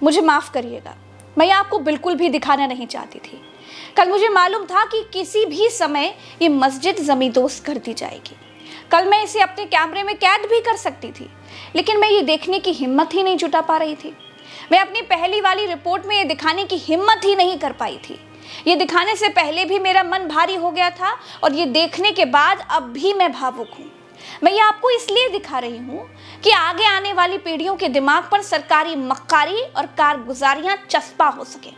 मुझे माफ़ करिएगा, मैं ये आपको बिल्कुल भी दिखाना नहीं चाहती थी। कल मुझे मालूम था कि किसी भी समय ये मस्जिद ज़मींदोज़ कर दी जाएगी। कल मैं इसे अपने कैमरे में कैद भी कर सकती थी, लेकिन मैं ये देखने की हिम्मत ही नहीं जुटा पा रही थी। मैं अपनी पहली वाली रिपोर्ट में ये दिखाने की हिम्मत ही नहीं कर पाई थी। ये दिखाने से पहले भी मेरा मन भारी हो गया था और ये देखने के बाद अब भी मैं भावुक हूँ। मैं ये आपको इसलिए दिखा रही हूँ कि आगे आने वाली पीढ़ियों के दिमाग पर सरकारी मक्कारी और कारगुजारियाँ चस्पा हो सके।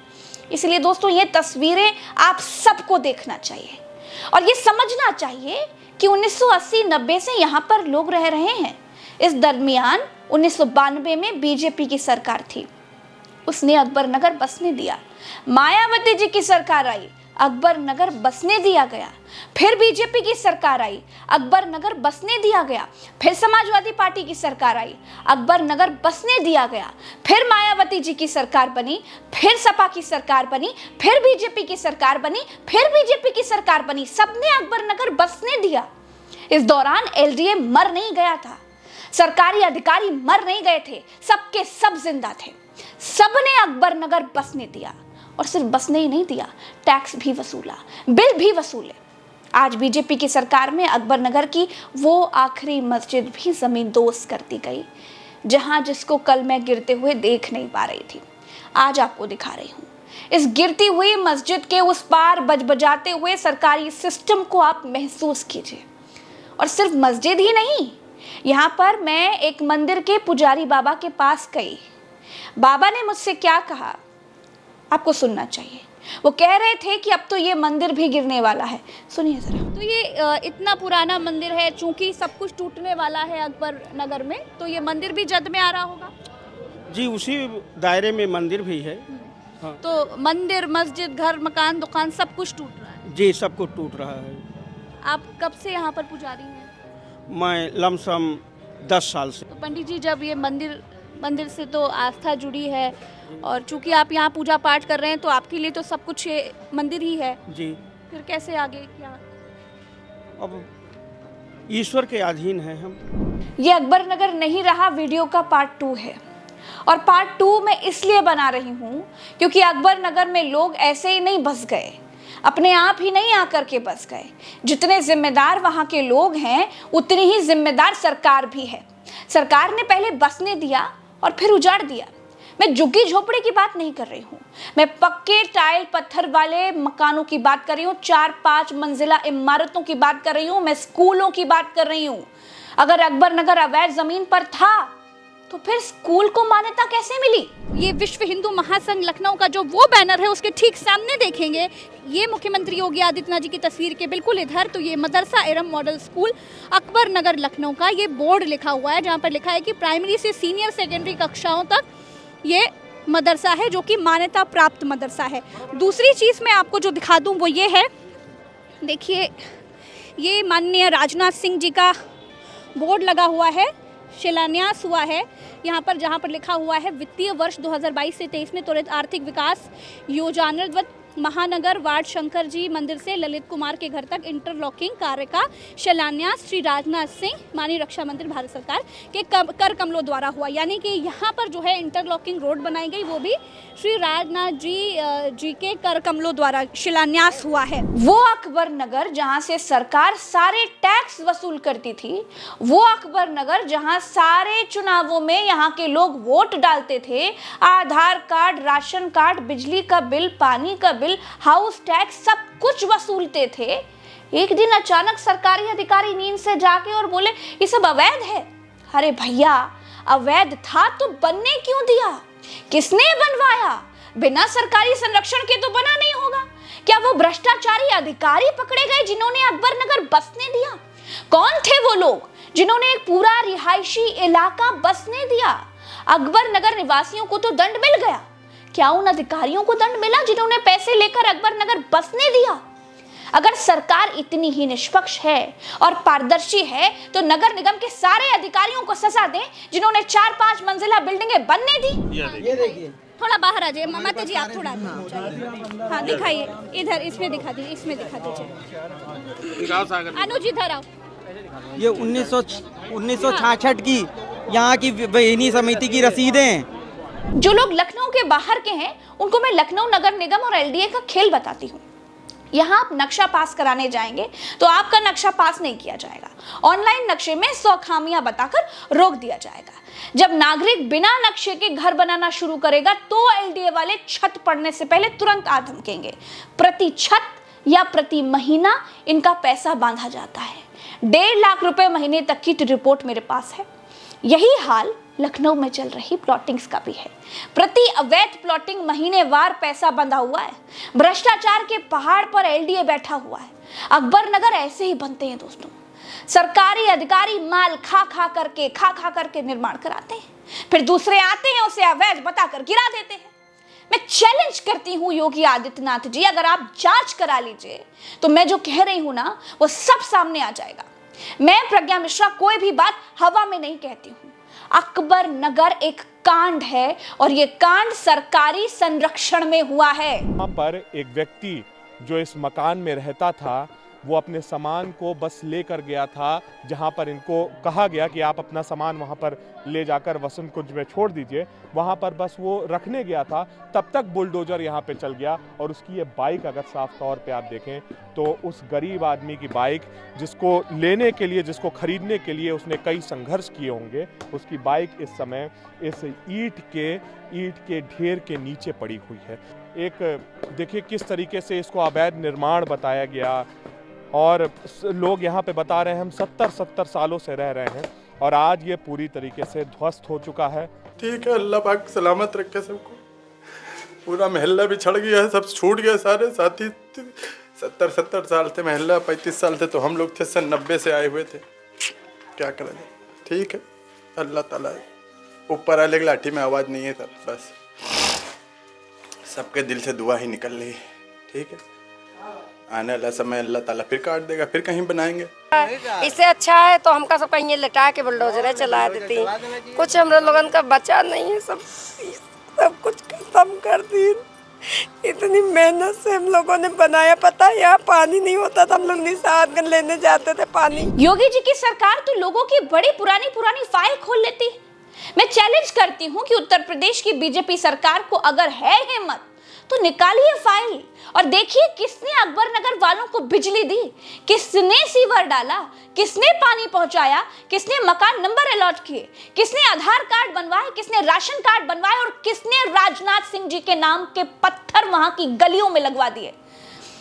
इसलिए दोस्तों, ये तस्वीरें आप सबको देखना चाहिए और ये समझना चाहिए कि 1980-90 से यहाँ पर लोग रह रहे हैं। इस दरमियान 1992 में बीजेपी की सरकार थी, उसने अकबर नगर बसने दिया। मायावती जी की सरकार आई, अकबर नगर बसने दिया गया। फिर बीजेपी की सरकार आई, अकबर नगर बसने दिया गया। फिर समाजवादी पार्टी की सरकार आई, अकबर नगर बसने दिया गया। फिर मायावती जी की सरकार बनी, फिर सपा की सरकार बनी, फिर बीजेपी की सरकार बनी, फिर बीजेपी की सरकार बनी। सबने अकबर नगर बसने दिया। इस दौरान एलडीए मर नहीं गया था, सरकारी अधिकारी मर नहीं गए थे, सबके सब जिंदा थे। सबने अकबर नगर बसने दिया और सिर्फ बसने ही नहीं दिया, टैक्स भी वसूला, बिल भी वसूले। आज बीजेपी की सरकार में अकबर नगर की वो आखिरी मस्जिद भी ज़मींदोज़ कर दी गई, जहां जिसको कल मैं गिरते हुए देख नहीं पा रही थी, आज आपको दिखा रही हूँ। इस गिरती हुई मस्जिद के उस पार बजबजाते हुए सरकारी सिस्टम को आप महसूस कीजिए। और सिर्फ मस्जिद ही नहीं, यहाँ पर मैं एक मंदिर के पुजारी बाबा के पास गई। बाबा ने मुझसे क्या कहा आपको सुनना चाहिए। वो कह रहे थे कि अब तो ये मंदिर भी गिरने वाला है, सुनिए जरा। तो ये इतना पुराना मंदिर है, चूंकि सब कुछ टूटने वाला है अकबर नगर में, तो ये मंदिर भी जद में आ रहा होगा। जी, उसी दायरे में मंदिर भी है। हाँ। तो मंदिर, मस्जिद, घर, मकान, दुकान सब कुछ टूट रहा है। जी, सब कुछ टूट रहा है। आप कब से यहाँ पर पुजारी हैं? मैं लमसम 10 साल से। तो पंडित जी, जब ये मंदिर से तो आस्था जुड़ी है और चूंकि आप यहाँ पूजा पाठ कर रहे हैं, तो आपके लिए तो सब कुछ ये मंदिर ही है। जी। फिर कैसे आगे क्या? अब ईश्वर के अधीन है हम। ये अकबर नगर नहीं रहा वीडियो का पार्ट 2 है, और पार्ट 2 मैं इसलिए बना रही हूँ क्योंकि अकबर नगर में लोग ऐसे ही नहीं बस गए, अपने आप ही नहीं आकर के बस गए। जितने जिम्मेदार वहाँ के लोग हैं, उतनी ही जिम्मेदार सरकार भी है। सरकार ने पहले बसने दिया और फिर उजाड़ दिया। मैं झुग्गी झोपड़ी की बात नहीं कर रही हूँ, मैं पक्के टाइल पत्थर वाले मकानों की बात कर रही हूँ, 4-5 मंजिला इमारतों की बात कर रही हूँ, मैं स्कूलों की बात कर रही हूँ। अगर अकबर नगर अवैध जमीन पर था तो फिर स्कूल को मान्यता कैसे मिली? ये विश्व हिंदू महासंघ लखनऊ का जो वो बैनर है, उसके ठीक सामने देखेंगे, ये मुख्यमंत्री योगी आदित्यनाथ जी की तस्वीर के बिल्कुल इधर, तो ये मदरसा एरम मॉडल स्कूल अकबर नगर लखनऊ का ये बोर्ड लिखा हुआ है, जहाँ पर लिखा है कि प्राइमरी से सीनियर सेकेंडरी कक्षाओं तक ये मदरसा है, जो कि मान्यता प्राप्त मदरसा है। दूसरी चीज़ मैं आपको जो दिखा दूँ वो ये है, देखिए ये माननीय राजनाथ सिंह जी का बोर्ड लगा हुआ है, शिलान्यास हुआ है यहाँ पर, जहाँ पर लिखा हुआ है वित्तीय वर्ष 2022 से 23 में त्वरित आर्थिक विकास योजनावत महानगर वार्ड शंकर जी मंदिर से ललित कुमार के घर तक इंटरलॉकिंग कार्य का शिलान्यास श्री राजनाथ सिंह माननीय रक्षा मंत्री भारत सरकार के कर कमलों द्वारा हुआ। यानी कि यहाँ पर जो है इंटरलॉकिंग रोड बनाई गई, वो भी श्री राजनाथ जी के कर कमलों द्वारा शिलान्यास हुआ है। वो अकबर नगर जहाँ से सरकार सारे टैक्स वसूल करती थी, वो अकबर नगर जहाँ सारे चुनावों में यहाँ के लोग वोट डालते थे, आधार कार्ड, राशन कार्ड, बिजली का बिल, पानी का बिल, हाउस टैक्स सब कुछ वसूलते थे। एक दिन अचानक सरकारी अधिकारी नींद से जागे और बोले ये सब अवैध है। अरे भैया, अवैध था तो बनने क्यों दिया? किसने बनवाया? बिना सरकारी संरक्षण के तो बना नहीं होगा। क्या वो भ्रष्टाचारी अधिकारी पकड़े गए जिन्होंने अकबर नगर बसने दिया? कौन थे वो लोग जिन्होंने एक पूरा रिहायशी इलाका बसने दिया? अकबर नगर निवासियों को तो दंड मिल गया, क्या उन अधिकारियों को दंड मिला जिन्होंने पैसे लेकर अकबर नगर बसने दिया? अगर सरकार इतनी ही निष्पक्ष है और पारदर्शी है तो नगर निगम के सारे अधिकारियों को सजा दें जिन्होंने 4-5 मंजिला बिल्डिंगें बनने दी। ये देखिए, थोड़ा बाहर आ जाइए माता जी, आप थोड़ा हाँ दिखाइए, इधर इसमें दिखा दीजिए, इसमें दिखा दीजिए। अनुज इधर आओ। ये 1966 की यहाँ की बेनी समिति की रसीदें, जो लोग लखनऊ के बाहर के हैं उनको मैं लखनऊ नगर निगम और एलडीए का खेल बताती हूँ। यहाँ आप नक्शा पास कराने जाएंगे तो आपका नक्शा पास नहीं किया जाएगा, ऑनलाइन नक्शे में 100 खामियां बताकर रोक दिया जाएगा। जब नागरिक बिना नक्शे के घर बनाना शुरू करेगा तो एलडीए वाले छत पड़ने से पहले तुरंत आ धमकेंगे। प्रति छत या प्रति महीना इनका पैसा बांधा जाता है। 1.5 लाख रुपए महीने तक की रिपोर्ट मेरे पास है। यही हाल लखनऊ में चल रही प्लॉटिंग्स का भी है। प्रति अवैध प्लॉटिंग महीनेवार पैसा बंधा हुआ है। भ्रष्टाचार के पहाड़ पर एलडीए बैठा हुआ है। अकबर नगर ऐसे ही बनते हैं दोस्तों। सरकारी अधिकारी माल खा खा करके निर्माण कराते हैं, फिर दूसरे आते हैं उसे अवैध बताकर गिरा देते हैं। मैं चैलेंज करती हूँ योगी आदित्यनाथ जी, अगर आप जांच करा लीजिए तो मैं जो कह रही हूं ना वो सब सामने आ जाएगा। मैं प्रज्ञा मिश्रा कोई भी बात हवा में नहीं कहती हूँ। अकबर नगर एक कांड है और ये कांड सरकारी संरक्षण में हुआ है। यहाँ पर एक व्यक्ति जो इस मकान में रहता था वो अपने सामान को बस लेकर गया था, जहाँ पर इनको कहा गया कि आप अपना सामान वहाँ पर ले जाकर वसंत कुंज में छोड़ दीजिए। वहाँ पर बस वो रखने गया था, तब तक बुलडोजर यहाँ पे चल गया और उसकी ये बाइक अगर साफ तौर पे आप देखें तो उस गरीब आदमी की बाइक, जिसको लेने के लिए, जिसको खरीदने के लिए उसने कई संघर्ष किए होंगे, उसकी बाइक इस समय इस ईंट के ढेर के नीचे पड़ी हुई है। एक देखिए किस तरीके से इसको अवैध निर्माण बताया गया और लोग यहाँ पे बता रहे हैं हम 70 सालों से रह रहे हैं और आज ये पूरी तरीके से ध्वस्त हो चुका है। ठीक है, अल्लाह पाक सलामत रखे सबको। पूरा महल्ला भी छड़ गया है, सब छूट गया सारे साथी। 70 साल थे महल्ला, 35 साल थे तो हम लोग थे, सन 90 से आए हुए थे। क्या करें, ठीक है, अल्लाह ताला ऊपर वाले की लाठी में आवाज़ नहीं है सर, बस सबके दिल से दुआ ही निकल रही है। ठीक है, आने वाला समय अल्लाह ताला फिर काट देगा, फिर कहीं बनाएंगे। इससे अच्छा है तो हमका सब कहीं लटा के बुलडोजर चला देती, कुछ हम लोगों का बचा नहीं है, सब कुछ खत्म कर दी। इतनी मेहनत से हम लोगों ने बनाया, पता है यहाँ पानी नहीं होता था, हम लोग निशान लेने जाते थे पानी। योगी जी की सरकार तो लोगों की बड़ी पुरानी फाइल खोल लेती। मैं चैलेंज करती हूँ कि उत्तर प्रदेश की बीजेपी सरकार को अगर है हिम्मत तो निकालिए फाइल और देखिए किसने अकबर नगर वालों को बिजली दी, किसने सीवर डाला, किसने पानी पहुंचाया, किसने मकान नंबर अलॉट किए, किसने आधार कार्ड बनवाए, किसने राशन कार्ड बनवाए और किसने राजनाथ सिंह जी के नाम के पत्थर वहां की गलियों में लगवा दिए।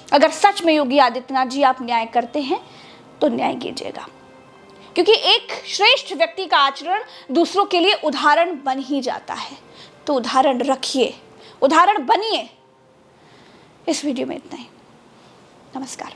अगर सच में योगी आदित्यनाथ जी आप न्याय करते हैं तो न्याय कीजिएगा, क्योंकि एक श्रेष्ठ व्यक्ति का आचरण दूसरों के लिए उदाहरण बन ही जाता है। तो उदाहरण रखिए, उदाहरण बनिए। इस वीडियो में इतना ही। नमस्कार।